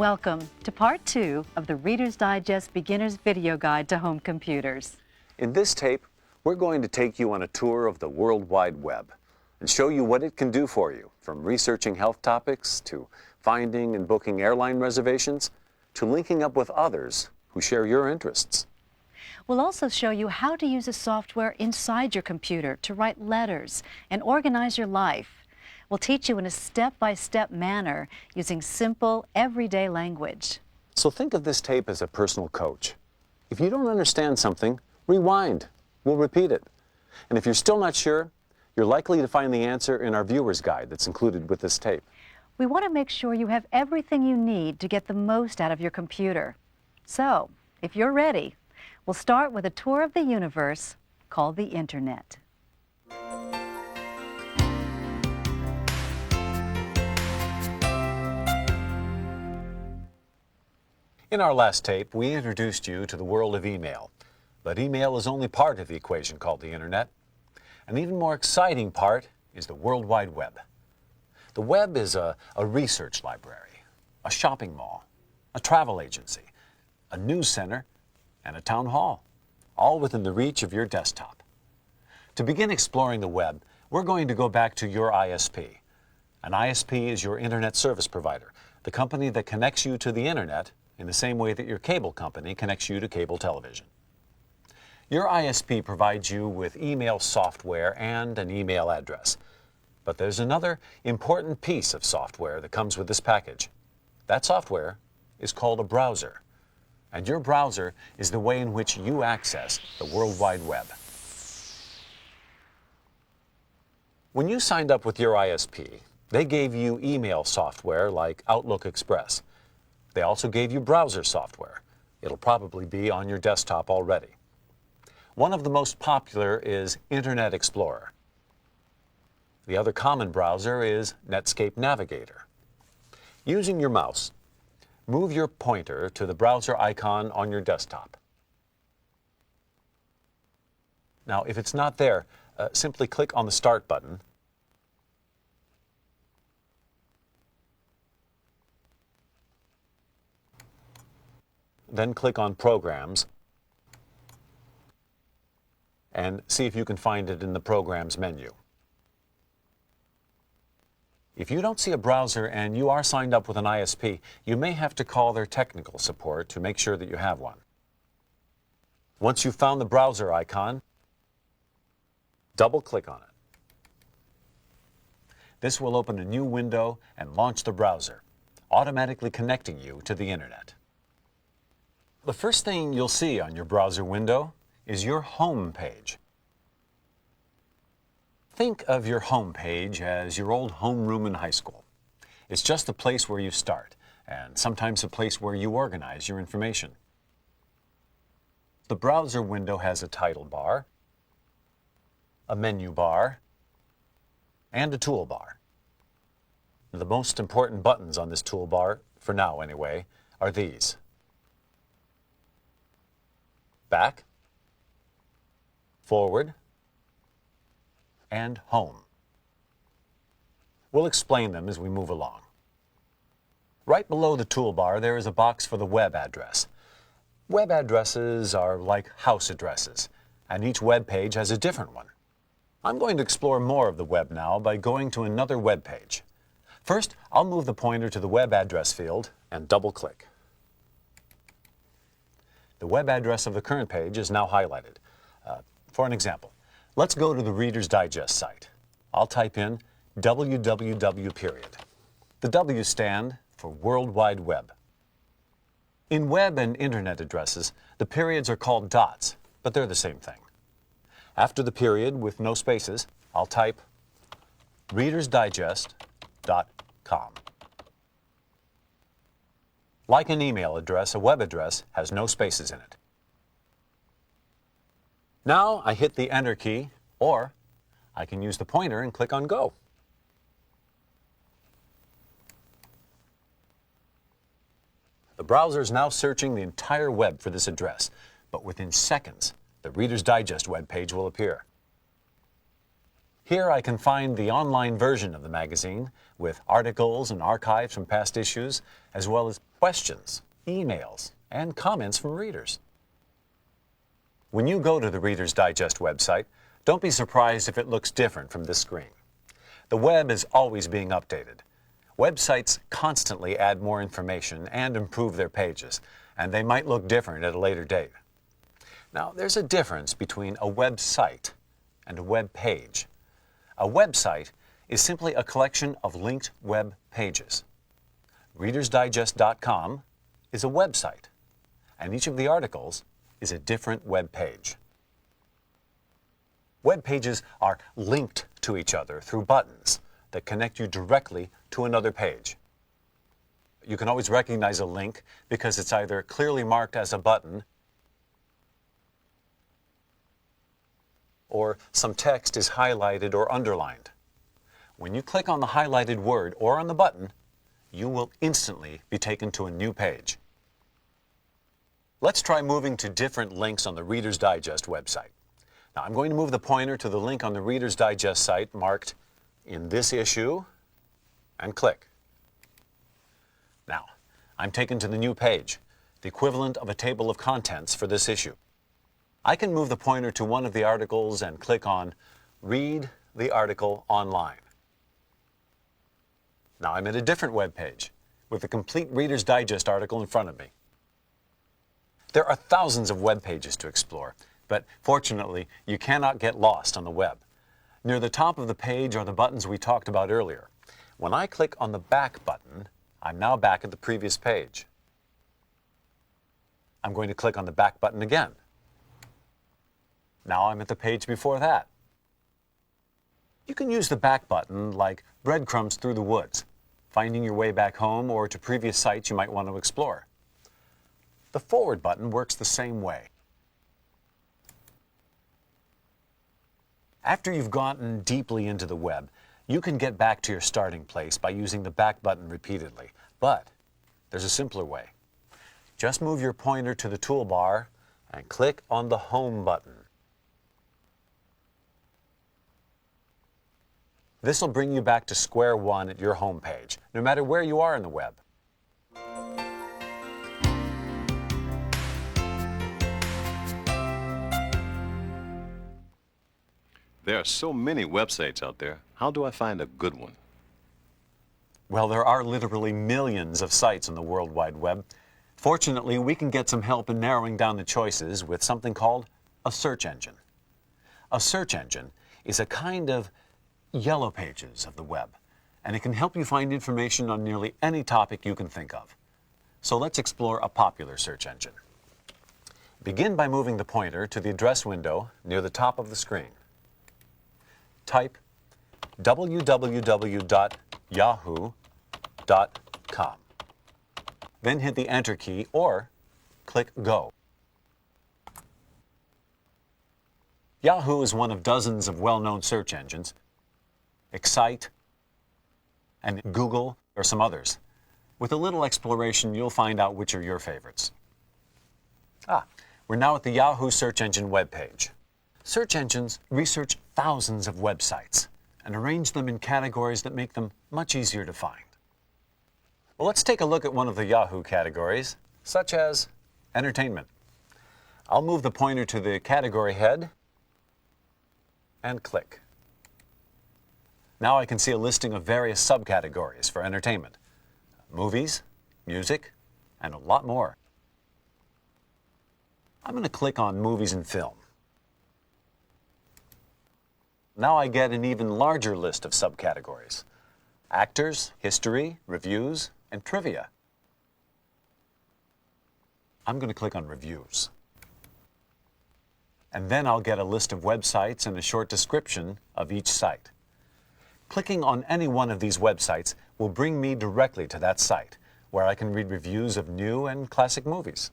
Welcome to part 2 of the Reader's Digest Beginner's Video Guide to Home Computers. In this tape, we're going to take you on a tour of the World Wide Web and show you what it can do for you, from researching health topics to finding and booking airline reservations to linking up with others who share your interests. We'll also show you how to use a software inside your computer to write letters and organize your life. We'll teach you in a step-by-step manner using simple, everyday language. So think of this tape as a personal coach. If you don't understand something, rewind. We'll repeat it. And if you're still not sure, you're likely to find the answer in our viewer's guide that's included with this tape. We want to make sure you have everything you need to get the most out of your computer. So, if you're ready, we'll start with a tour of the universe called the Internet. In our last tape, we introduced you to the world of email. But email is only part of the equation called the Internet. An even more exciting part is the World Wide Web. The web is a research library, a shopping mall, a travel agency, a news center, and a town hall, all within the reach of your desktop. To begin exploring the web, we're going to go back to your ISP. An ISP is your Internet service provider, the company that connects you to the Internet in the same way that your cable company connects you to cable television. Your ISP provides you with email software and an email address. But there's another important piece of software that comes with this package. That software is called a browser. And your browser is the way in which you access the World Wide Web. When you signed up with your ISP, they gave you email software like Outlook Express. They also gave you browser software. It'll probably be on your desktop already. One of the most popular is Internet Explorer. The other common browser is Netscape Navigator. Using your mouse, move your pointer to the browser icon on your desktop. Now, if it's not there, simply click on the Start button. Then click on Programs and see if you can find it in the Programs menu. If you don't see a browser and you are signed up with an ISP, you may have to call their technical support to make sure that you have one. Once you've found the browser icon, double-click on it. This will open a new window and launch the browser, automatically connecting you to the Internet. The first thing you'll see on your browser window is your home page. Think of your home page as your old homeroom in high school. It's just a place where you start, and sometimes a place where you organize your information. The browser window has a title bar, a menu bar, and a toolbar. The most important buttons on this toolbar, for now anyway, are these: back, forward, and home. We'll explain them as we move along. Right below the toolbar, there is a box for the web address. Web addresses are like house addresses, and each web page has a different one. I'm going to explore more of the web now by going to another web page. First, I'll move the pointer to the web address field and double-click. The web address of the current page is now highlighted. For an example, let's go to the Reader's Digest site. I'll type in www. The W stand for World Wide Web. In web and Internet addresses, the periods are called dots, but they're the same thing. After the period, with no spaces, I'll type readersdigest.com. Like an email address, a web address has no spaces in it. Now I hit the Enter key, or I can use the pointer and click on Go. The browser is now searching the entire web for this address, but within seconds, the Reader's Digest web page will appear. Here I can find the online version of the magazine with articles and archives from past issues, as well as questions, emails, and comments from readers. When you go to the Reader's Digest website, don't be surprised if it looks different from this screen. The web is always being updated. Websites constantly add more information and improve their pages, and they might look different at a later date. Now, there's a difference between a website and a web page. A website is simply a collection of linked web pages. ReadersDigest.com is a website, and each of the articles is a different web page. Web pages are linked to each other through buttons that connect you directly to another page. You can always recognize a link because it's either clearly marked as a button or some text is highlighted or underlined. When you click on the highlighted word or on the button, you will instantly be taken to a new page. Let's try moving to different links on the Reader's Digest website. Now, I'm going to move the pointer to the link on the Reader's Digest site marked in this issue and click. Now, I'm taken to the new page, the equivalent of a table of contents for this issue. I can move the pointer to one of the articles and click on Read the article online. Now I'm at a different web page with the complete Reader's Digest article in front of me. There are thousands of web pages to explore, but fortunately, you cannot get lost on the web. Near the top of the page are the buttons we talked about earlier. When I click on the back button, I'm now back at the previous page. I'm going to click on the back button again. Now I'm at the page before that. You can use the back button like breadcrumbs through the woods, finding your way back home or to previous sites you might want to explore. The forward button works the same way. After you've gotten deeply into the web, you can get back to your starting place by using the back button repeatedly. But there's a simpler way. Just move your pointer to the toolbar and click on the Home button. This will bring you back to square one at your home page, no matter where you are in the web. There are so many websites out there. How do I find a good one? Well, there are literally millions of sites on the World Wide Web. Fortunately, we can get some help in narrowing down the choices with something called a search engine. A search engine is a kind of yellow pages of the web, and it can help you find information on nearly any topic you can think of. So let's explore a popular search engine. Begin by moving the pointer to the address window near the top of the screen. Type www.yahoo.com. Then hit the Enter key or click Go. Yahoo is one of dozens of well-known search engines. Excite and Google or some others. With a little exploration, you'll find out which are your favorites. We're now at the Yahoo search engine webpage. Search engines research thousands of websites and arrange them in categories that make them much easier to find. Well, let's take a look at one of the Yahoo categories, such as entertainment. I'll move the pointer to the category head and click. Now I can see a listing of various subcategories for entertainment: movies, music, and a lot more. I'm going to click on movies and film. Now I get an even larger list of subcategories: actors, history, reviews, and trivia. I'm going to click on reviews. And then I'll get a list of websites and a short description of each site. Clicking on any one of these websites will bring me directly to that site, where I can read reviews of new and classic movies.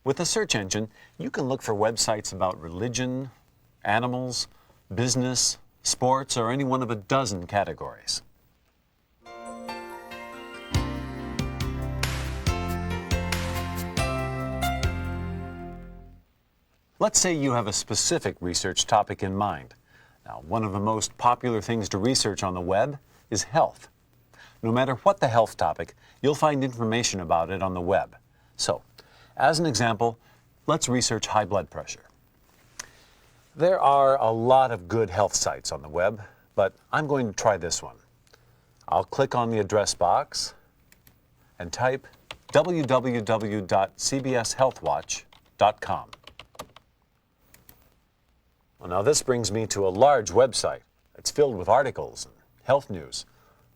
With a search engine, you can look for websites about religion, animals, business, sports, or any one of a dozen categories. Let's say you have a specific research topic in mind. Now, one of the most popular things to research on the web is health. No matter what the health topic, you'll find information about it on the web. So, as an example, let's research high blood pressure. There are a lot of good health sites on the web, but I'm going to try this one. I'll click on the address box and type www.cbshealthwatch.com. Well, now this brings me to a large website. It's filled with articles and health news,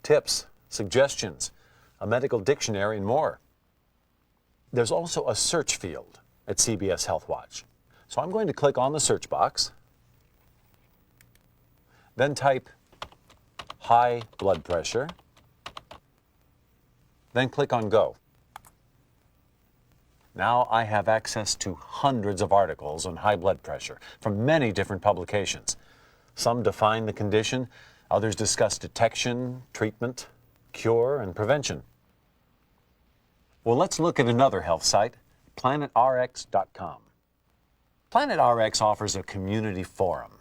tips, suggestions, a medical dictionary, and more. There's also a search field at CBS Health Watch. So I'm going to click on the search box, then type high blood pressure, then click on Go. Now I have access to hundreds of articles on high blood pressure from many different publications. Some define the condition, others discuss detection, treatment, cure, and prevention. Well, let's look at another health site, planetrx.com. PlanetRx offers a community forum.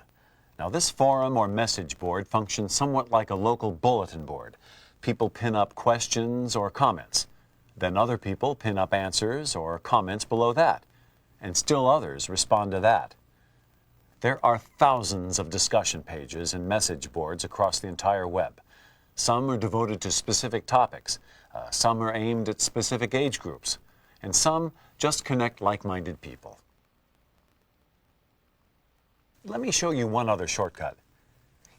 Now, this forum or message board functions somewhat like a local bulletin board. People pin up questions or comments. Then other people pin up answers or comments below that. And still others respond to that. There are thousands of discussion pages and message boards across the entire web. Some are devoted to specific topics. Some are aimed at specific age groups. And some just connect like-minded people. Let me show you one other shortcut.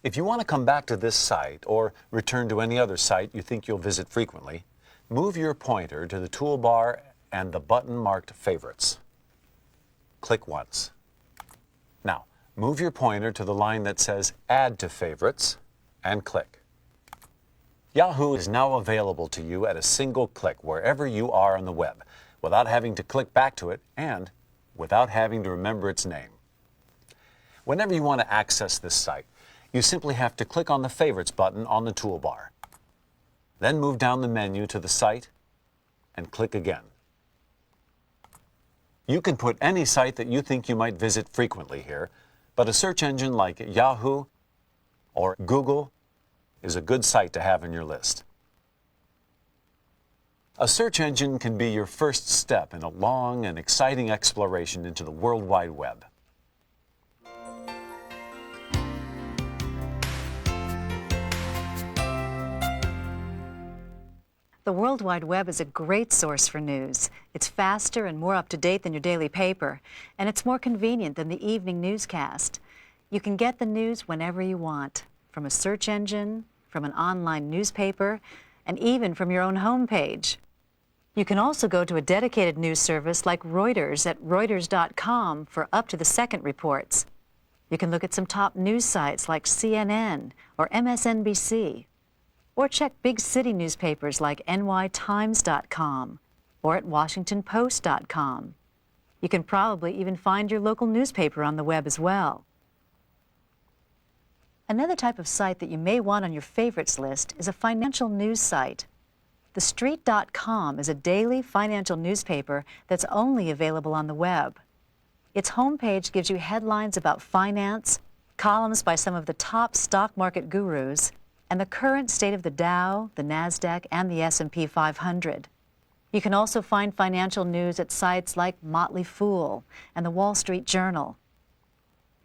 If you want to come back to this site or return to any other site you think you'll visit frequently, move your pointer to the toolbar and the button marked Favorites. Click once. Now, move your pointer to the line that says Add to Favorites and click. Yahoo is now available to you at a single click wherever you are on the web, without having to click back to it and without having to remember its name. Whenever you want to access this site, you simply have to click on the Favorites button on the toolbar. Then move down the menu to the site and click again. You can put any site that you think you might visit frequently here, but a search engine like Yahoo or Google is a good site to have in your list. A search engine can be your first step in a long and exciting exploration into the World Wide Web. The World Wide Web is a great source for news. It's faster and more up-to-date than your daily paper, and it's more convenient than the evening newscast. You can get the news whenever you want, from a search engine, from an online newspaper, and even from your own homepage. You can also go to a dedicated news service like Reuters at Reuters.com for up-to-the-second reports. You can look at some top news sites like CNN or MSNBC. Or check big city newspapers like nytimes.com or at washingtonpost.com. You can probably even find your local newspaper on the web as well. Another type of site that you may want on your favorites list is a financial news site. TheStreet.com is a daily financial newspaper that's only available on the web. Its homepage gives you headlines about finance, columns by some of the top stock market gurus, and the current state of the Dow, the NASDAQ, and the S&P 500. You can also find financial news at sites like Motley Fool and the Wall Street Journal.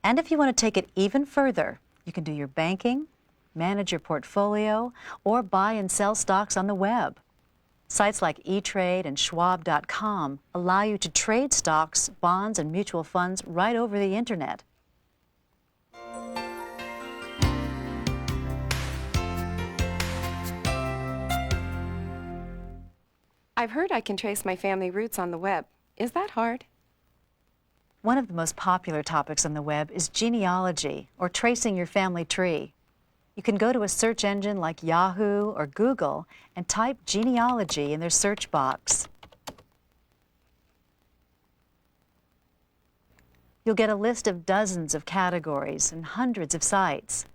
And if you want to take it even further, you can do your banking, manage your portfolio, or buy and sell stocks on the web. Sites like E-Trade and Schwab.com allow you to trade stocks, bonds, and mutual funds right over the internet. I've heard I can trace my family roots on the web. Is that hard? One of the most popular topics on the web is genealogy, or tracing your family tree. You can go to a search engine like Yahoo or Google and type genealogy in their search box. You'll get a list of dozens of categories and hundreds of sites.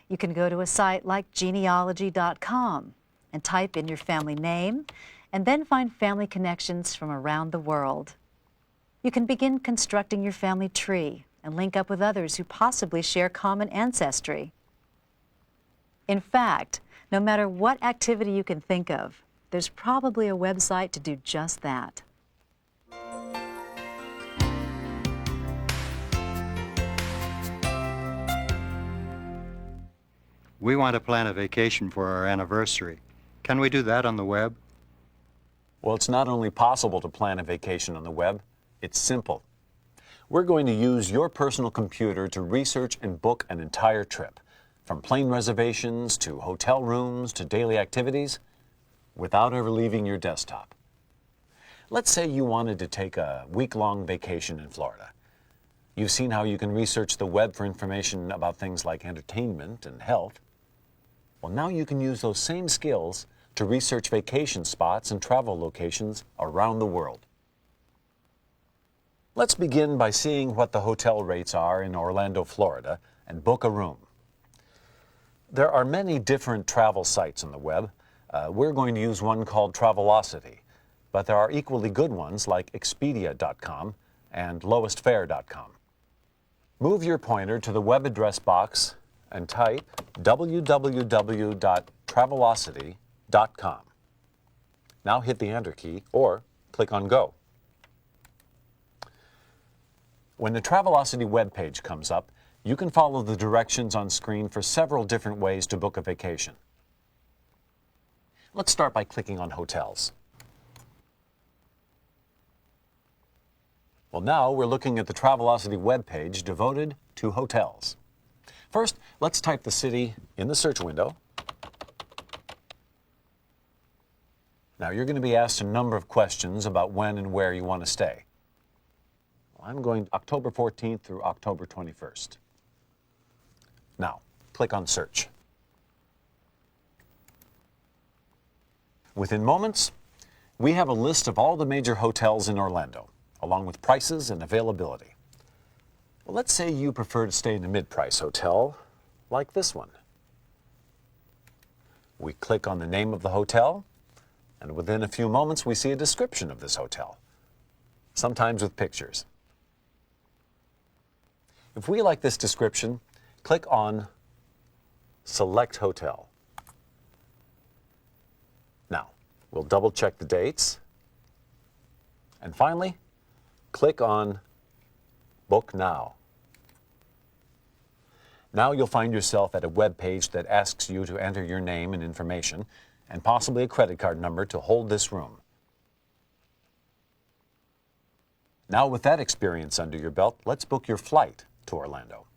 You can go to a site like genealogy.com and type in your family name, and then find family connections from around the world. You can begin constructing your family tree and link up with others who possibly share common ancestry. In fact, No matter what activity you can think of, there's probably a website to do just that. We want to plan a vacation for our anniversary. Can we do that on the web? Well, it's not only possible to plan a vacation on the web, it's simple. We're going to use your personal computer to research and book an entire trip, from plane reservations to hotel rooms to daily activities, without ever leaving your desktop. Let's say you wanted to take a week-long vacation in Florida. You've seen how you can research the web for information about things like entertainment and health. Well, now you can use those same skills to research vacation spots and travel locations around the world. Let's begin by seeing what the hotel rates are in Orlando, Florida, and book a room. There are many different travel sites on the web. We're going to use one called Travelocity, but there are equally good ones like Expedia.com and lowestfare.com. Move your pointer to the web address box and type www.travelocity.com. Now hit the Enter key or click on Go. When the Travelocity web page comes up, you can follow the directions on screen for several different ways to book a vacation. Let's start by clicking on Hotels. Well, now we're looking at the Travelocity web page devoted to hotels. First, let's type the city in the search window. Now, you're going to be asked a number of questions about when and where you want to stay. Well, I'm going October 14th through October 21st. Now, click on Search. Within moments, we have a list of all the major hotels in Orlando, along with prices and availability. Well, let's say you prefer to stay in a mid-price hotel, like this one. We click on the name of the hotel, and within a few moments we see a description of this hotel, sometimes with pictures. If we like this description, click on Select Hotel. Now, we'll double-check the dates, and finally, click on Book Now. Now you'll find yourself at a web page that asks you to enter your name and information, and possibly a credit card number to hold this room. Now with that experience under your belt, let's book your flight to Orlando.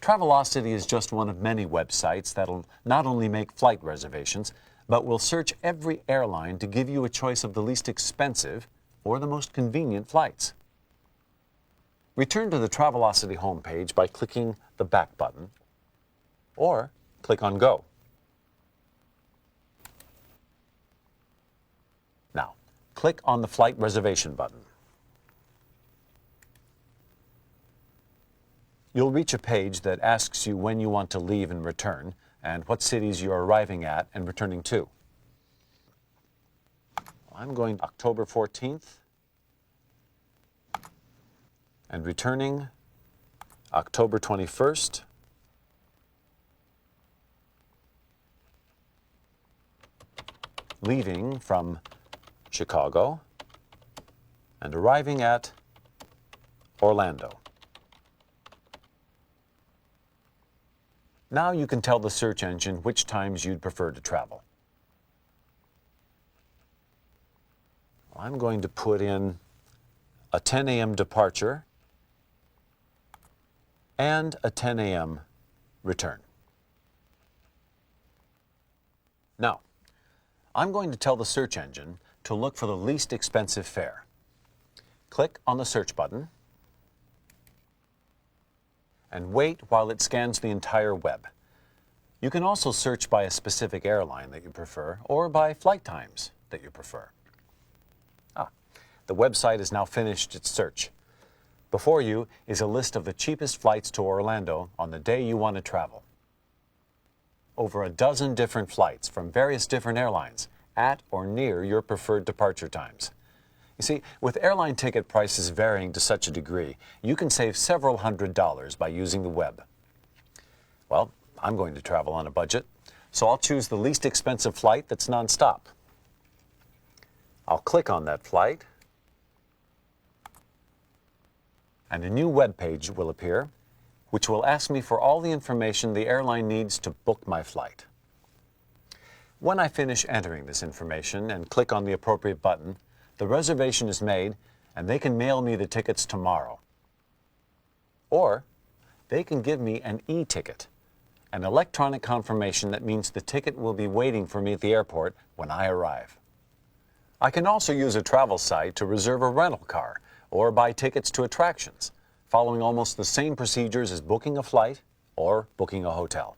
Travelocity is just one of many websites that'll not only make flight reservations, but will search every airline to give you a choice of the least expensive or the most convenient flights. Return to the Travelocity homepage by clicking the Back button, or click on Go. Now, click on the Flight Reservation button. You'll reach a page that asks you when you want to leave and return, and what cities you're arriving at and returning to. I'm going October 14th and returning October 21st. Leaving from Chicago and arriving at Orlando. Now you can tell the search engine which times you'd prefer to travel. I'm going to put in a 10 a.m. departure and a 10 a.m. return. Now, I'm going to tell the search engine to look for the least expensive fare. Click on the search button and wait while it scans the entire web. You can also search by a specific airline that you prefer or by flight times that you prefer. The website has now finished its search. Before you is a list of the cheapest flights to Orlando on the day you want to travel. Over a dozen different flights from various different airlines at or near your preferred departure times. You see, with airline ticket prices varying to such a degree, you can save several $100s by using the web. Well, I'm going to travel on a budget, so I'll choose the least expensive flight that's nonstop. I'll click on that flight, and a new web page will appear, which will ask me for all the information the airline needs to book my flight. When I finish entering this information and click on the appropriate button, the reservation is made and they can mail me the tickets tomorrow. Or they can give me an e-ticket, an electronic confirmation that means the ticket will be waiting for me at the airport when I arrive. I can also use a travel site to reserve a rental car or buy tickets to attractions, following almost the same procedures as booking a flight or booking a hotel.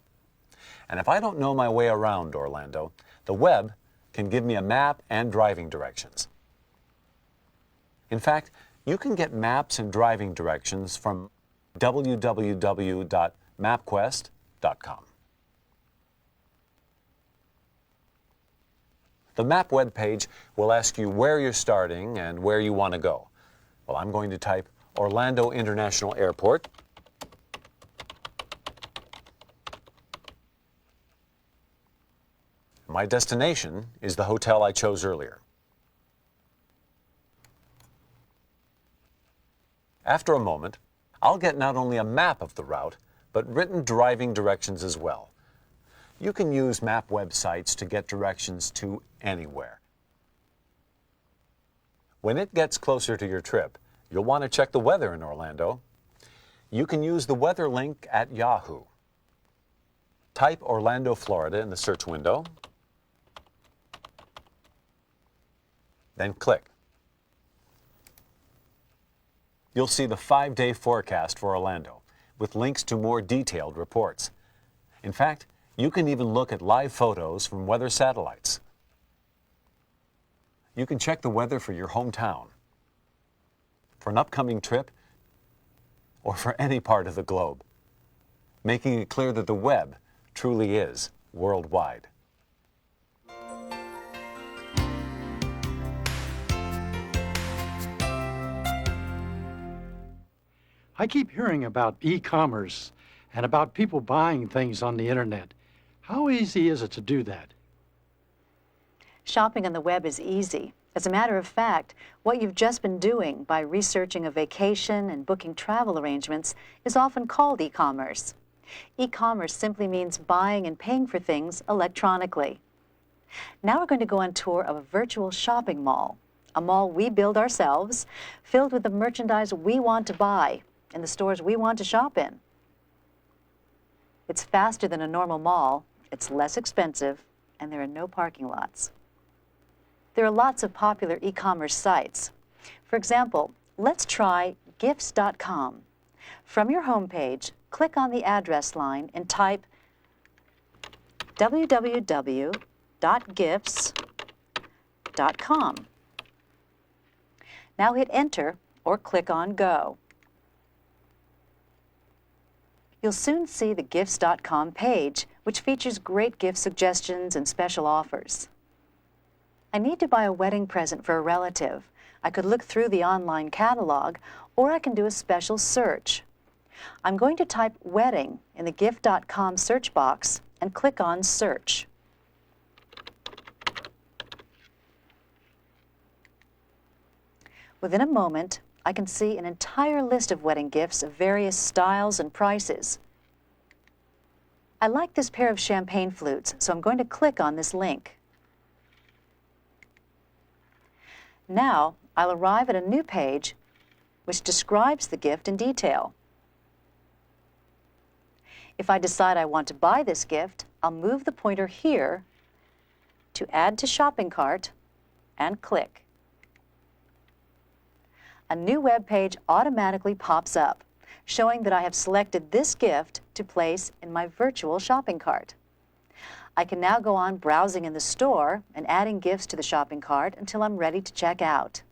And if I don't know my way around Orlando, the web can give me a map and driving directions. In fact, you can get maps and driving directions from www.mapquest.com. The map web page will ask you where you're starting and where you want to go. Well, I'm going to type Orlando International Airport. My destination is the hotel I chose earlier. After a moment, I'll get not only a map of the route, but written driving directions as well. You can use map websites to get directions to anywhere. When it gets closer to your trip, you'll want to check the weather in Orlando. You can use the weather link at Yahoo. Type Orlando, Florida in the search window, then click. You'll see the 5-day forecast for Orlando, with links to more detailed reports. In fact, you can even look at live photos from weather satellites. You can check the weather for your hometown, for an upcoming trip, or for any part of the globe, making it clear that the web truly is worldwide. I keep hearing about e-commerce and about people buying things on the internet. How easy is it to do that? Shopping on the web is easy. As a matter of fact, what you've just been doing by researching a vacation and booking travel arrangements is often called e-commerce. E-commerce simply means buying and paying for things electronically. Now we're going to go on tour of a virtual shopping mall, a mall we build ourselves, filled with the merchandise we want to buy in the stores we want to shop in. It's faster than a normal mall, it's less expensive, and there are no parking lots. There are lots of popular e-commerce sites. For example, let's try gifts.com. From your homepage, click on the address line and type www.gifts.com. Now hit enter or click on go. You'll soon see the gifts.com page, which features great gift suggestions and special offers. I need to buy a wedding present for a relative. I could look through the online catalog, or I can do a special search. I'm going to type wedding in the gift.com search box and click on search. Within a moment, I can see an entire list of wedding gifts of various styles and prices. I like this pair of champagne flutes, so I'm going to click on this link. Now, I'll arrive at a new page which describes the gift in detail. If I decide I want to buy this gift, I'll move the pointer here to add to shopping cart and click. A new web page automatically pops up, showing that I have selected this gift to place in my virtual shopping cart. I can now go on browsing in the store and adding gifts to the shopping cart until I'm ready to check out.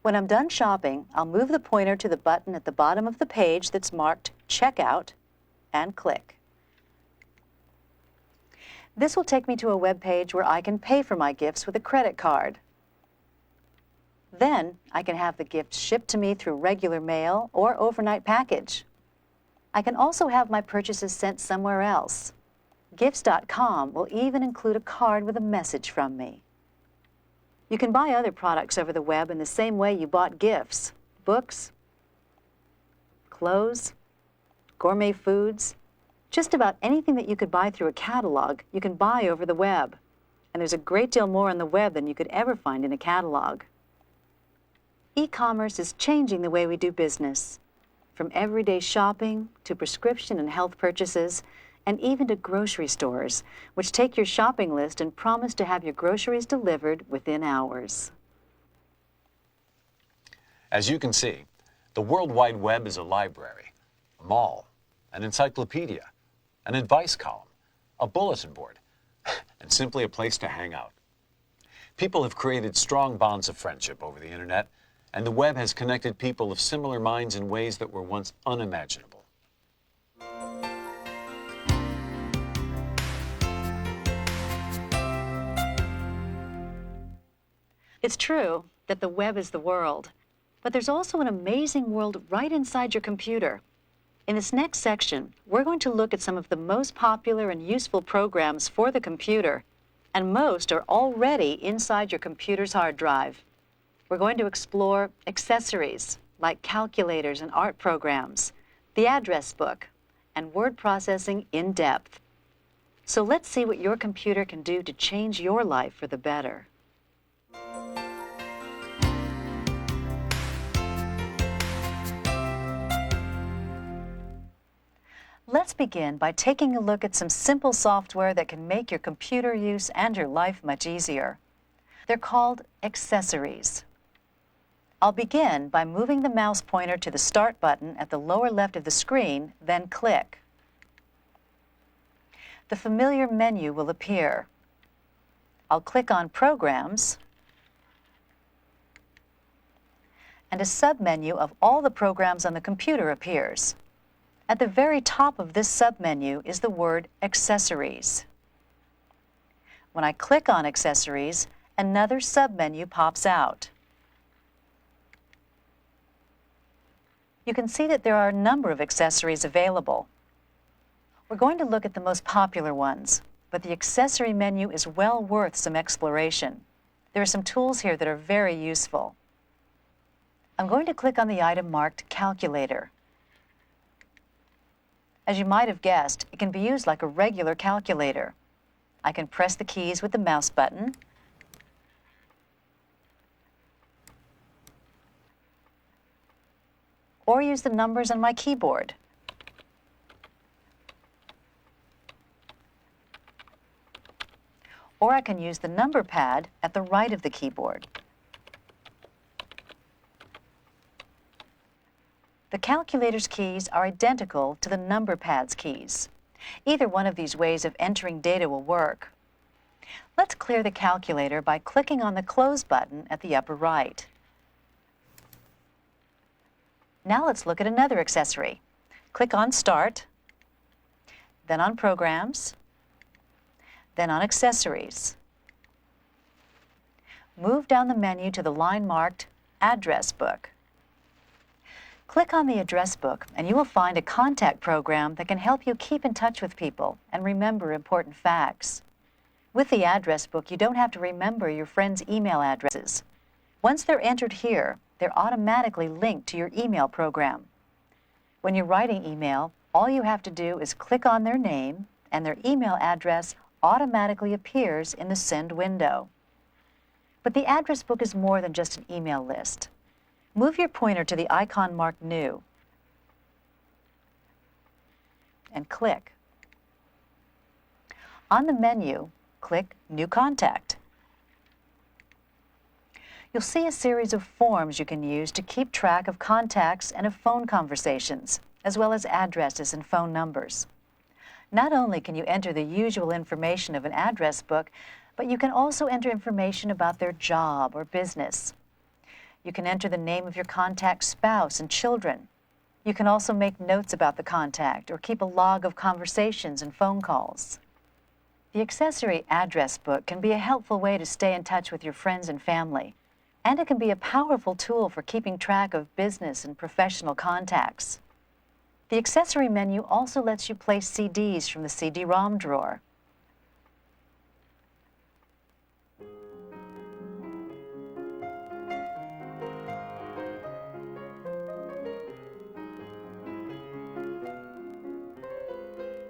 When I'm done shopping, I'll move the pointer to the button at the bottom of the page that's marked Checkout and click. This will take me to a web page where I can pay for my gifts with a credit card. Then I can have the gift shipped to me through regular mail or overnight package. I can also have my purchases sent somewhere else. Gifts.com will even include a card with a message from me. You can buy other products over the web in the same way you bought gifts: books, clothes, gourmet foods. Just about anything that you could buy through a catalog, you can buy over the web. And there's a great deal more on the web than you could ever find in a catalog. E-commerce is changing the way we do business, from everyday shopping to prescription and health purchases, and even to grocery stores, which take your shopping list and promise to have your groceries delivered within hours. As you can see, the World Wide Web is a library, a mall, an encyclopedia, an advice column, a bulletin board, and simply a place to hang out. People have created strong bonds of friendship over the internet, and the web has connected people of similar minds in ways that were once unimaginable. It's true that the web is the world, but there's also an amazing world right inside your computer. In this next section, we're going to look at some of the most popular and useful programs for the computer, and most are already inside your computer's hard drive. We're going to explore accessories like calculators and art programs, the address book, and word processing in depth. So let's see what your computer can do to change your life for the better. Let's begin by taking a look at some simple software that can make your computer use and your life much easier. They're called accessories. I'll begin by moving the mouse pointer to the Start button at the lower left of the screen, then click. The familiar menu will appear. I'll click on Programs, and a submenu of all the programs on the computer appears. At the very top of this submenu is the word Accessories. When I click on Accessories, another submenu pops out. You can see that there are a number of accessories available. We're going to look at the most popular ones, but the accessory menu is well worth some exploration. There are some tools here that are very useful. I'm going to click on the item marked Calculator. As you might have guessed, it can be used like a regular calculator. I can press the keys with the mouse button, or use the numbers on my keyboard. Or I can use the number pad at the right of the keyboard. The calculator's keys are identical to the number pad's keys. Either one of these ways of entering data will work. Let's clear the calculator by clicking on the Close button at the upper right. Now let's look at another accessory. Click on Start, then on Programs, then on Accessories. Move down the menu to the line marked Address Book. Click on the address book and you will find a contact program that can help you keep in touch with people and remember important facts. With the address book, you don't have to remember your friends' email addresses. Once they're entered here, they're automatically linked to your email program. When you're writing email, all you have to do is click on their name and their email address automatically appears in the Send window. But the address book is more than just an email list. Move your pointer to the icon marked New and click. On the menu, click New Contact. You'll see a series of forms you can use to keep track of contacts and of phone conversations, as well as addresses and phone numbers. Not only can you enter the usual information of an address book, but you can also enter information about their job or business. You can enter the name of your contact's spouse and children. You can also make notes about the contact or keep a log of conversations and phone calls. The accessory address book can be a helpful way to stay in touch with your friends and family, and it can be a powerful tool for keeping track of business and professional contacts. The accessory menu also lets you place CDs from the CD-ROM drawer.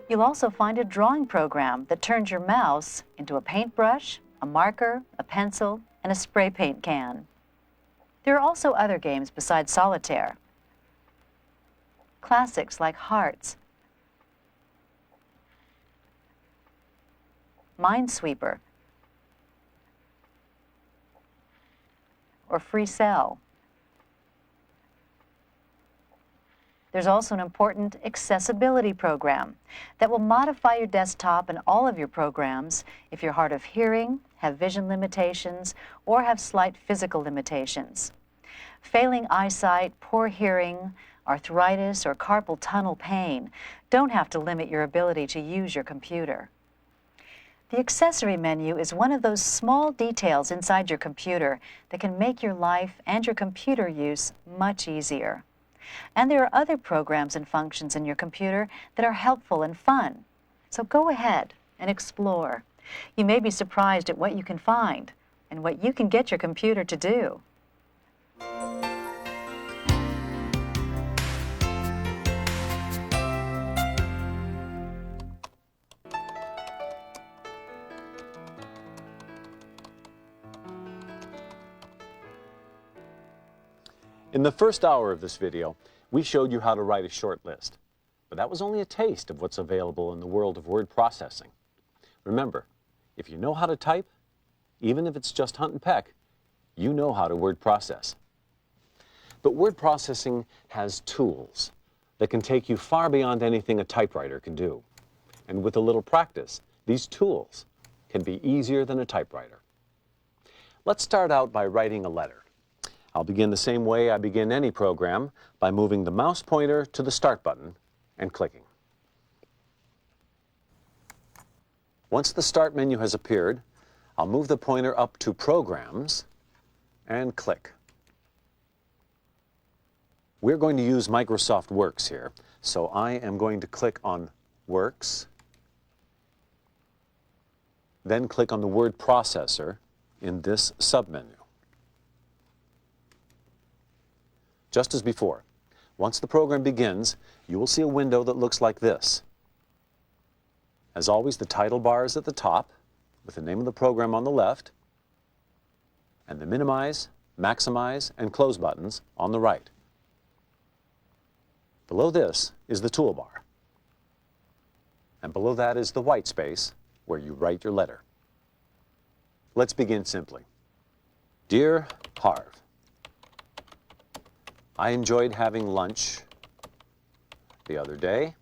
You'll also find a drawing program that turns your mouse into a paintbrush, a marker, a pencil, and a spray paint can. There are also other games besides solitaire. Classics like Hearts, Minesweeper, or Free Cell. There's also an important accessibility program that will modify your desktop and all of your programs if you're hard of hearing, have vision limitations, or have slight physical limitations. Failing eyesight, poor hearing, arthritis, or carpal tunnel pain don't have to limit your ability to use your computer. The accessory menu is one of those small details inside your computer that can make your life and your computer use much easier. And there are other programs and functions in your computer that are helpful and fun. So go ahead and explore. You may be surprised at what you can find and what you can get your computer to do. In the first hour of this video, we showed you how to write a short list. But that was only a taste of what's available in the world of word processing. Remember, if you know how to type, even if it's just hunt and peck, you know how to word process. But word processing has tools that can take you far beyond anything a typewriter can do. And with a little practice, these tools can be easier than a typewriter. Let's start out by writing a letter. I'll begin the same way I begin any program, by moving the mouse pointer to the Start button and clicking. Once the Start menu has appeared, I'll move the pointer up to Programs and click. We're going to use Microsoft Works here, so I am going to click on Works, then click on the word processor in this submenu. Just as before, once the program begins, you will see a window that looks like this. As always, the title bar is at the top, with the name of the program on the left, and the minimize, maximize, and close buttons on the right. Below this is the toolbar, and below that is the white space where you write your letter. Let's begin simply. Dear Harv, I enjoyed having lunch the other day.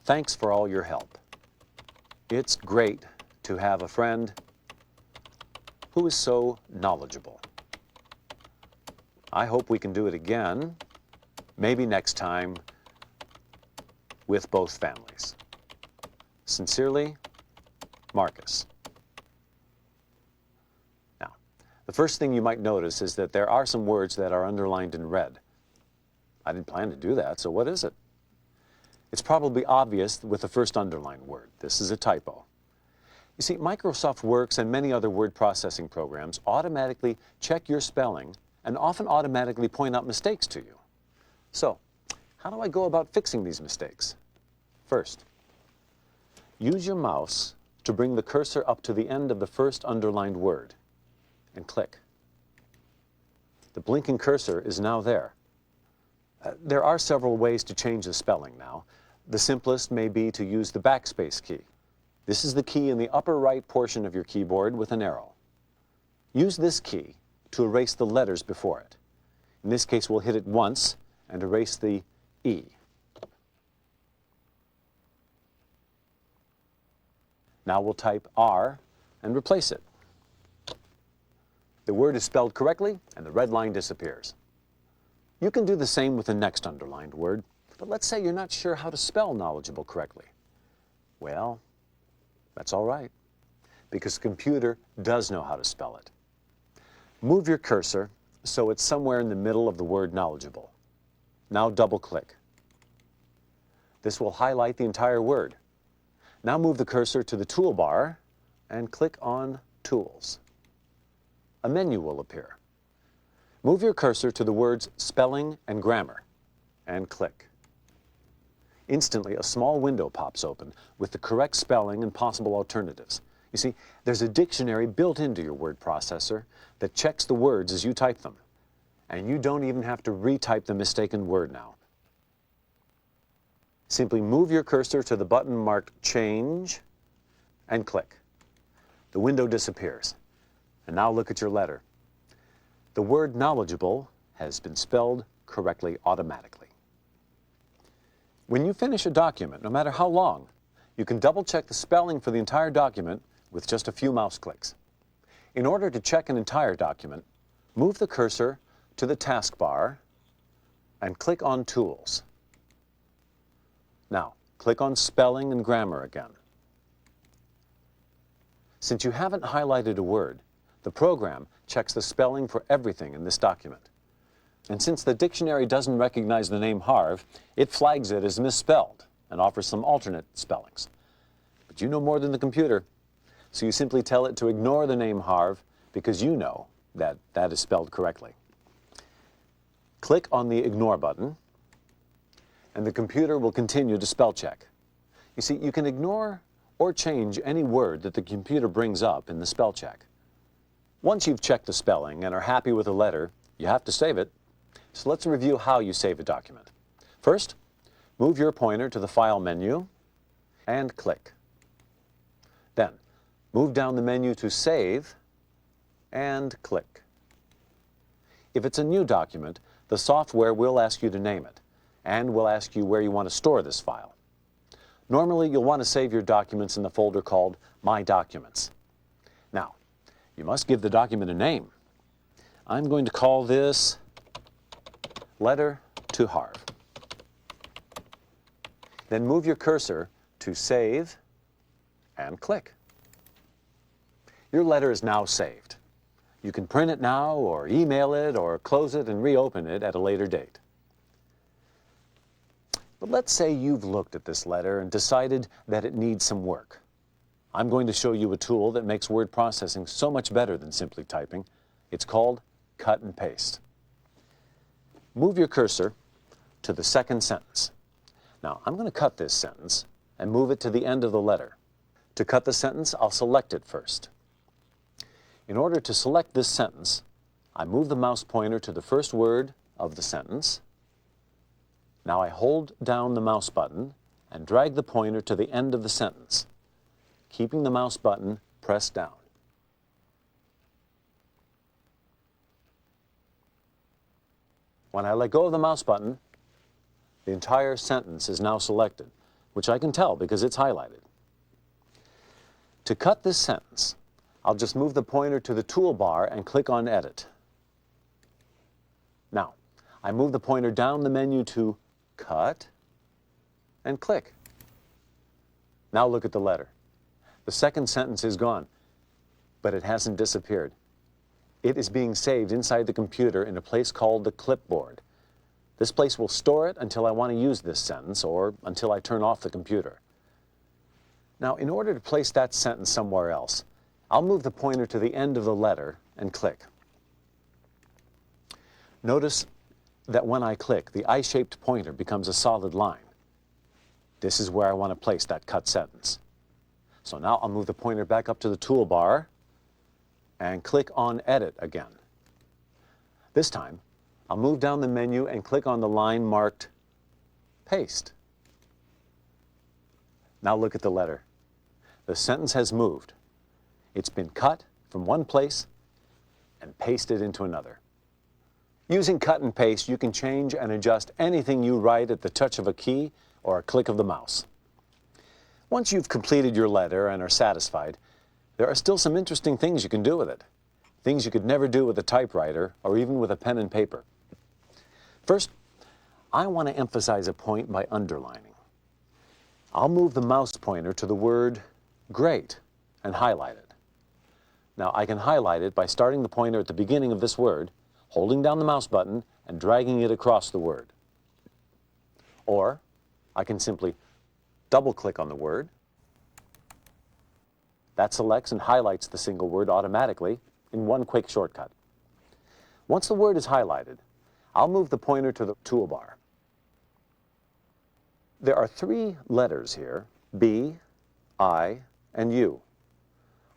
Thanks for all your help. It's great to have a friend who is so knowledgeable. I hope we can do it again, maybe next time, with both families. Sincerely, Marcus. The first thing you might notice is that there are some words that are underlined in red. I didn't plan to do that, so what is it? It's probably obvious with the first underlined word. This is a typo. You see, Microsoft Works and many other word processing programs automatically check your spelling and often automatically point out mistakes to you. So, how do I go about fixing these mistakes? First, use your mouse to bring the cursor up to the end of the first underlined word and click. The blinking cursor is now there. There are several ways to change the spelling now. The simplest may be to use the backspace key. This is the key in the upper right portion of your keyboard with an arrow. Use this key to erase the letters before it. In this case, we'll hit it once and erase the E. Now we'll type R and replace it. The word is spelled correctly, and the red line disappears. You can do the same with the next underlined word, but let's say you're not sure how to spell knowledgeable correctly. Well, that's all right, because the computer does know how to spell it. Move your cursor so it's somewhere in the middle of the word knowledgeable. Now double-click. This will highlight the entire word. Now move the cursor to the toolbar and click on Tools. A menu will appear. Move your cursor to the words Spelling and Grammar and click. Instantly, a small window pops open with the correct spelling and possible alternatives. You see, there's a dictionary built into your word processor that checks the words as you type them. And you don't even have to retype the mistaken word now. Simply move your cursor to the button marked Change and click. The window disappears. And now look at your letter. The word knowledgeable has been spelled correctly automatically. When you finish a document, no matter how long, you can double-check the spelling for the entire document with just a few mouse clicks. In order to check an entire document, move the cursor to the taskbar and click on Tools. Now, click on Spelling and Grammar again. Since you haven't highlighted a word, the program checks the spelling for everything in this document. And since the dictionary doesn't recognize the name Harv, it flags it as misspelled and offers some alternate spellings. But you know more than the computer, so you simply tell it to ignore the name Harv because you know that that is spelled correctly. Click on the Ignore button, and the computer will continue to spell check. You see, you can ignore or change any word that the computer brings up in the spell check. Once you've checked the spelling and are happy with a letter, you have to save it. So let's review how you save a document. First, move your pointer to the File menu and click. Then, move down the menu to Save and click. If it's a new document, the software will ask you to name it and will ask you where you want to store this file. Normally, you'll want to save your documents in the folder called My Documents. Now, you must give the document a name. I'm going to call this Letter to Harv. Then move your cursor to Save and click. Your letter is now saved. You can print it now or email it or close it and reopen it at a later date. But let's say you've looked at this letter and decided that it needs some work. I'm going to show you a tool that makes word processing so much better than simply typing. It's called Cut and Paste. Move your cursor to the second sentence. Now, I'm going to cut this sentence and move it to the end of the letter. To cut the sentence, I'll select it first. In order to select this sentence, I move the mouse pointer to the first word of the sentence. Now I hold down the mouse button and drag the pointer to the end of the sentence, keeping the mouse button pressed down. When I let go of the mouse button, the entire sentence is now selected, which I can tell because it's highlighted. To cut this sentence, I'll just move the pointer to the toolbar and click on Edit. Now, I move the pointer down the menu to Cut and click. Now look at the letter. The second sentence is gone, but it hasn't disappeared. It is being saved inside the computer in a place called the clipboard. This place will store it until I want to use this sentence or until I turn off the computer. Now, in order to place that sentence somewhere else, I'll move the pointer to the end of the letter and click. Notice that when I click, the I-shaped pointer becomes a solid line. This is where I want to place that cut sentence. So now I'll move the pointer back up to the toolbar and click on Edit again. This time, I'll move down the menu and click on the line marked Paste. Now look at the letter. The sentence has moved. It's been cut from one place and pasted into another. Using cut and paste, you can change and adjust anything you write at the touch of a key or a click of the mouse. Once you've completed your letter and are satisfied, there are still some interesting things you can do with it. Things you could never do with a typewriter or even with a pen and paper. First, I want to emphasize a point by underlining. I'll move the mouse pointer to the word Great and highlight it. Now, I can highlight it by starting the pointer at the beginning of this word, holding down the mouse button, and dragging it across the word. Or I can simply double-click on the word. That selects and highlights the single word automatically in one quick shortcut. Once the word is highlighted, I'll move the pointer to the toolbar. There are 3 letters here, B, I, and U.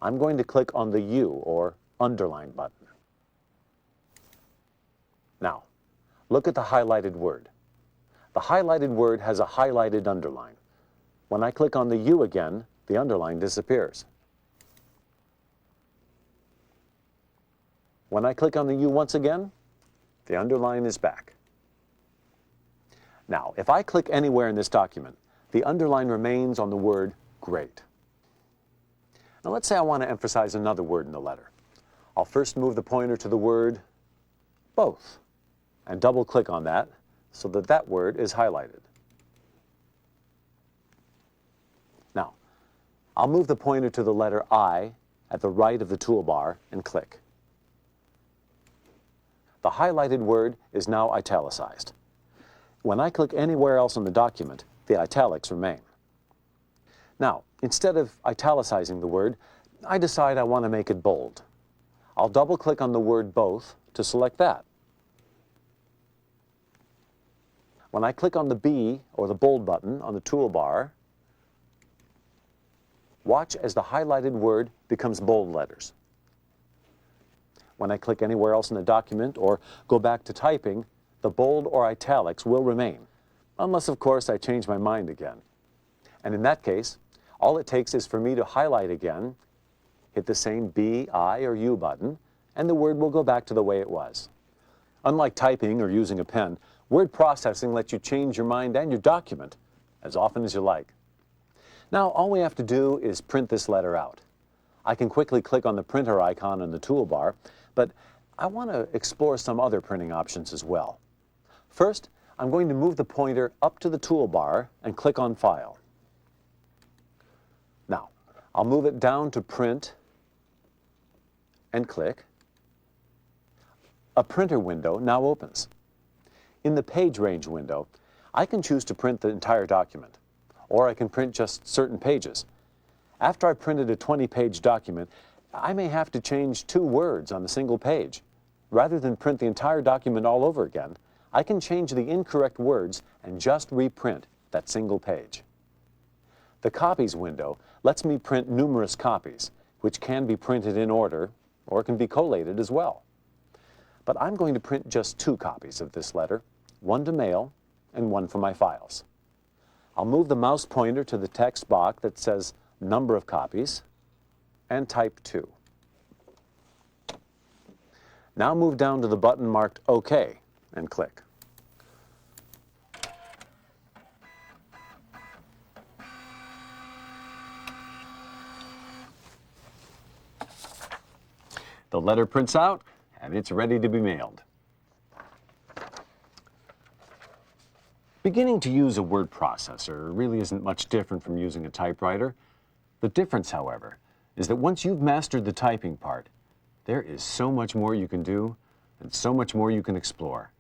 I'm going to click on the U, or underline button. Now, look at the highlighted word. The highlighted word has a highlighted underline. When I click on the U again, the underline disappears. When I click on the U once again, the underline is back. Now, if I click anywhere in this document, the underline remains on the word great. Now, let's say I want to emphasize another word in the letter. I'll first move the pointer to the word both and double-click on that so that that word is highlighted. Now, I'll move the pointer to the letter I at the right of the toolbar and click. The highlighted word is now italicized. When I click anywhere else in the document, the italics remain. Now, instead of italicizing the word, I decide I want to make it bold. I'll double-click on the word both to select that. When I click on the B, or the bold button, on the toolbar, watch as the highlighted word becomes bold letters. When I click anywhere else in the document or go back to typing, the bold or italics will remain, unless, of course, I change my mind again. And in that case, all it takes is for me to highlight again, hit the same B, I, or U button, and the word will go back to the way it was. Unlike typing or using a pen, word processing lets you change your mind and your document as often as you like. Now, all we have to do is print this letter out. I can quickly click on the printer icon on the toolbar, but I want to explore some other printing options as well. First, I'm going to move the pointer up to the toolbar and click on File. Now, I'll move it down to Print and click. A printer window now opens. In the Page Range window, I can choose to print the entire document, or I can print just certain pages. After I've printed a 20-page document, I may have to change 2 words on a single page. Rather than print the entire document all over again, I can change the incorrect words and just reprint that single page. The Copies window lets me print numerous copies, which can be printed in order or can be collated as well. But I'm going to print just 2 copies of this letter, one to mail and one for my files. I'll move the mouse pointer to the text box that says number of copies and type 2. Now move down to the button marked OK and click. The letter prints out and it's ready to be mailed. Beginning to use a word processor really isn't much different from using a typewriter. The difference, however, is that once you've mastered the typing part, there is so much more you can do and so much more you can explore,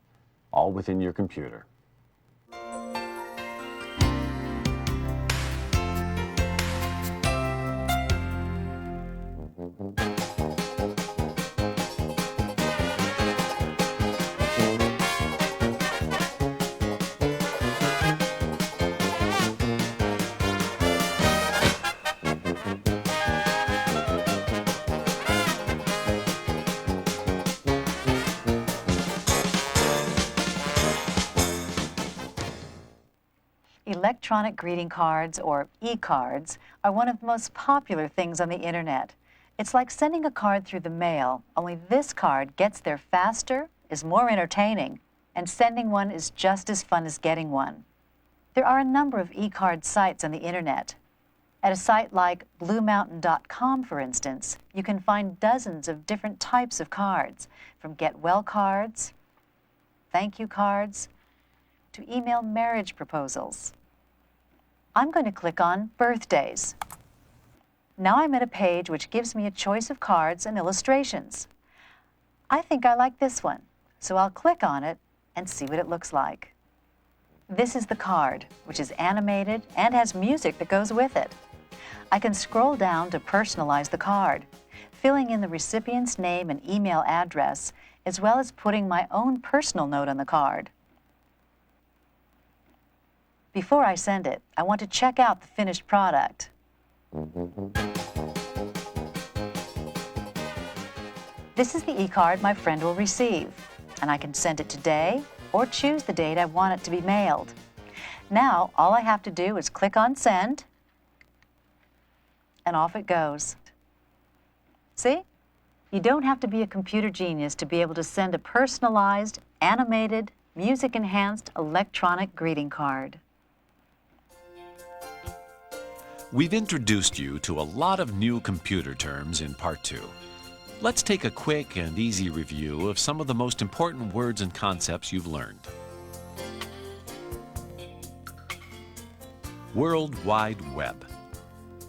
all within your computer. Electronic greeting cards, or e-cards, are one of the most popular things on the internet. It's like sending a card through the mail, only this card gets there faster, is more entertaining, and sending one is just as fun as getting one. There are a number of e-card sites on the internet. At a site like BlueMountain.com, for instance, you can find dozens of different types of cards, from get well cards, thank you cards, to email marriage proposals. I'm going to click on Birthdays. Now I'm at a page which gives me a choice of cards and illustrations. I think I like this one, so I'll click on it and see what it looks like. This is the card, which is animated and has music that goes with it. I can scroll down to personalize the card, filling in the recipient's name and email address, as well as putting my own personal note on the card. Before I send it, I want to check out the finished product. This is the e-card my friend will receive, and I can send it today or choose the date I want it to be mailed. Now, all I have to do is click on Send, and off it goes. See? You don't have to be a computer genius to be able to send a personalized, animated, music-enhanced electronic greeting card. We've introduced you to a lot of new computer terms in Part 2. Let's take a quick and easy review of some of the most important words and concepts you've learned. World Wide Web.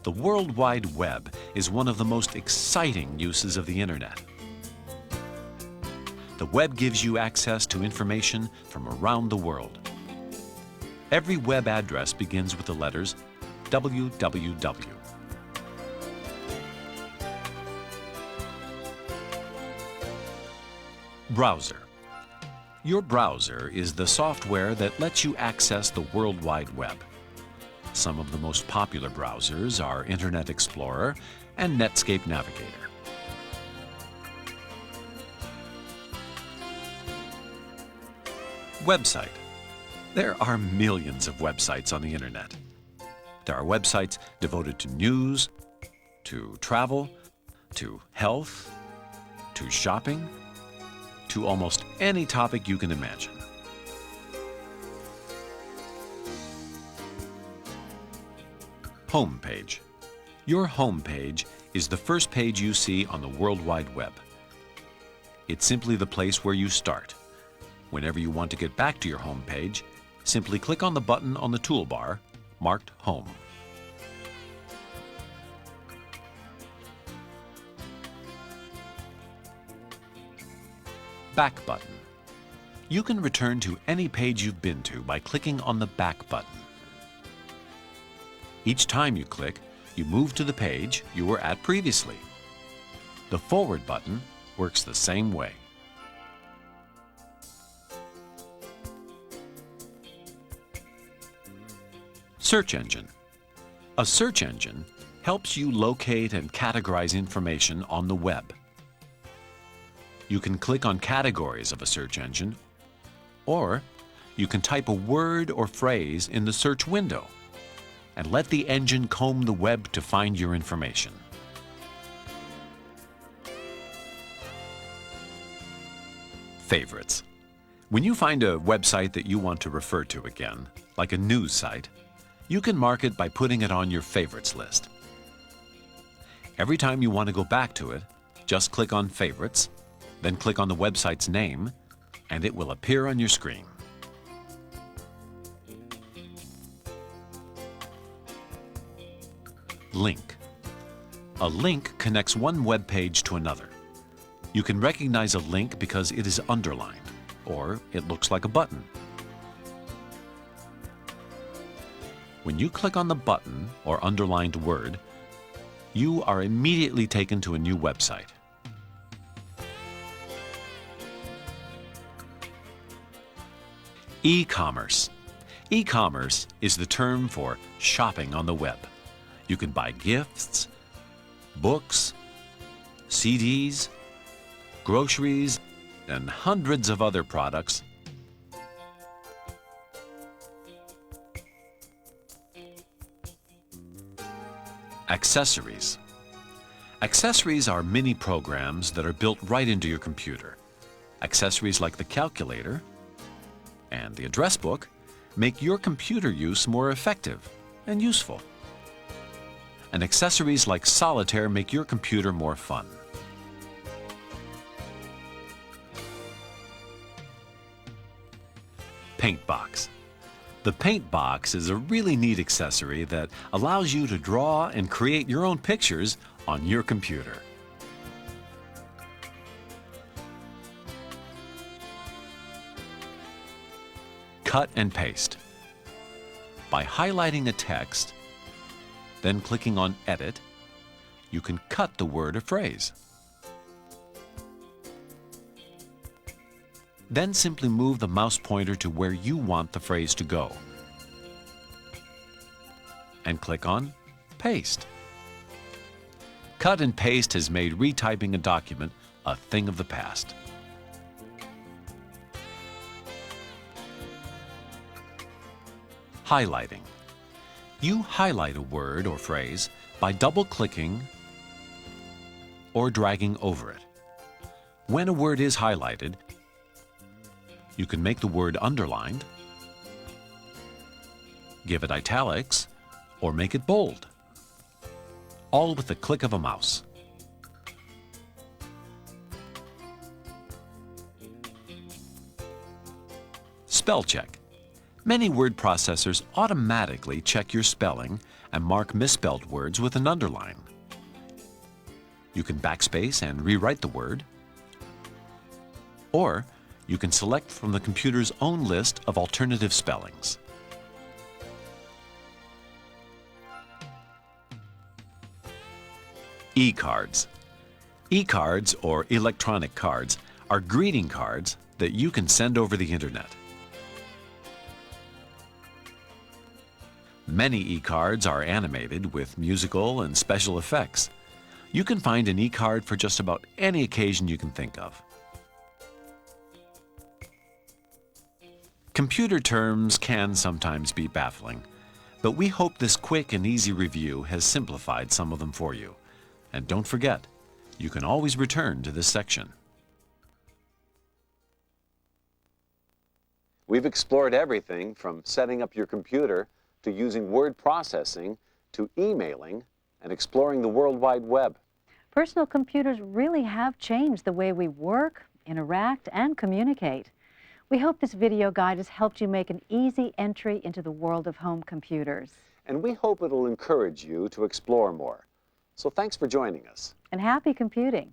The World Wide Web is one of the most exciting uses of the Internet. The web gives you access to information from around the world. Every web address begins with the letters www. Browser. Your browser is the software that lets you access the World Wide Web. Some of the most popular browsers are Internet Explorer and Netscape Navigator. Website. There are millions of websites on the Internet. There are websites devoted to news, to travel, to health, to shopping, to almost any topic you can imagine. Home page. Your home page is the first page you see on the World Wide Web. It's simply the place where you start. Whenever you want to get back to your home page, simply click on the button on the toolbar marked Home. Back button. You can return to any page you've been to by clicking on the back button. Each time you click, you move to the page you were at previously. The forward button works the same way. Search engine. A search engine helps you locate and categorize information on the web. You can click on categories of a search engine, or you can type a word or phrase in the search window and let the engine comb the web to find your information. Favorites. When you find a website that you want to refer to again, like a news site, you can mark it by putting it on your favorites list. Every time you want to go back to it, just click on Favorites, then click on the website's name, and it will appear on your screen. Link. A link connects one web page to another. You can recognize a link because it is underlined, or it looks like a button. When you click on the button or underlined word, you are immediately taken to a new website. E-commerce. E-commerce is the term for shopping on the web. You can buy gifts, books, CDs, groceries, and hundreds of other products. Accessories. Accessories are mini programs that are built right into your computer. Accessories like the calculator and the address book make your computer use more effective and useful. And accessories like solitaire make your computer more fun. Paint box. The paint box is a really neat accessory that allows you to draw and create your own pictures on your computer. Cut and paste. By highlighting a text, then clicking on Edit, you can cut the word or phrase. Then simply move the mouse pointer to where you want the phrase to go, and click on Paste. Cut and paste has made retyping a document a thing of the past. Highlighting. You highlight a word or phrase by double-clicking or dragging over it. When a word is highlighted, you can make the word underlined, give it italics, or make it bold, all with the click of a mouse. Spell check. Many word processors automatically check your spelling and mark misspelled words with an underline. You can backspace and rewrite the word, or you can select from the computer's own list of alternative spellings. E-cards. E-cards, or electronic cards, are greeting cards that you can send over the internet. Many e-cards are animated with musical and special effects. You can find an e-card for just about any occasion you can think of. Computer terms can sometimes be baffling, but we hope this quick and easy review has simplified some of them for you. And don't forget, you can always return to this section. We've explored everything from setting up your computer to using word processing to emailing and exploring the World Wide Web. Personal computers really have changed the way we work, interact, and communicate. We hope this video guide has helped you make an easy entry into the world of home computers. And we hope it'll encourage you to explore more. So thanks for joining us. And happy computing!